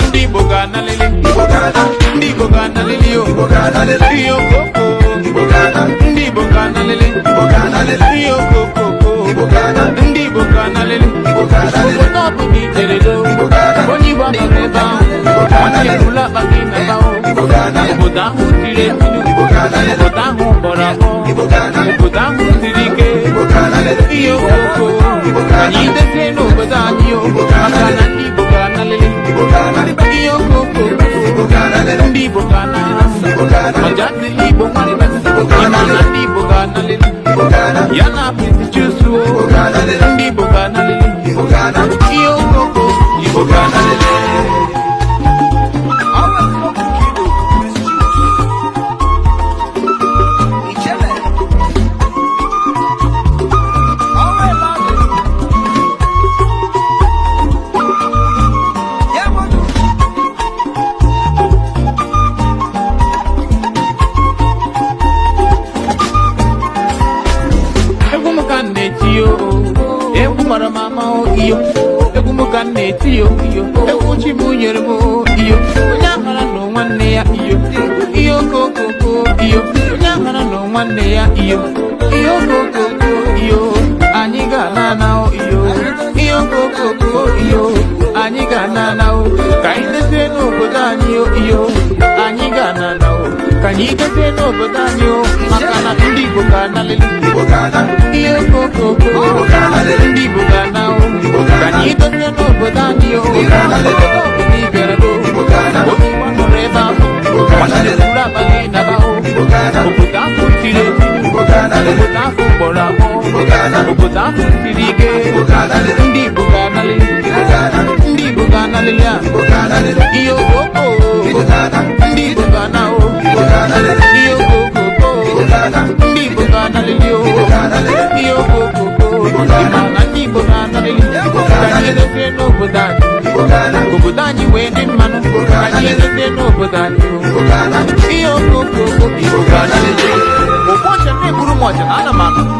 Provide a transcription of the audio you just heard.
Ndi boga na lele, ndi boga na lele yo, yo koko. Ndi boga na lele, yo koko. Ndi boga na lele, no budi teredo. Oni wa meba, oni kula bagina bao. Boda hutire tinu, boda hu borabo, boda hutirike. Yo koko, ani dese no boda yo, makana ndi boga na lele. Yo koko, ndi boga na lele. Majadi libo mwana, imana ndi boga na lele. Yana pisi chusu, ndi boga na lele. Yo koko, ndi boga na lele. Mara mama o iyo, egu mukane tiyo iyo, egu chibunyere mo iyo, onyangana no mwane ya iyo, iyo koko iyo, onyangana no mwane ya iyo, iyo koko iyo, anyiga nana o iyo, iyo koko iyo, anyiga nana o, kaine se no bodani o iyo, anyiga nana o, kanyiga se no bodani o, makana ndi bokana lele, iyo koko, ndi bokana o, kanyiga se no bodani o, ndi berado, oni wanoreba, wanalekula bagina bao, ukutafu tire, ukutafu borabo, ukutafu tirike, ndi bokana lele, ndi bokana lele, iyo koko, ndi bokana o, iyo koko, ndi bokana lele o, iyo koko, imana ndi bokana lele, kanyiga se no bodani, kubudani wende manu, kanyiga se no bodani o, iyo koko, iyo bokana lele. Oposha ne buru moja ana manu.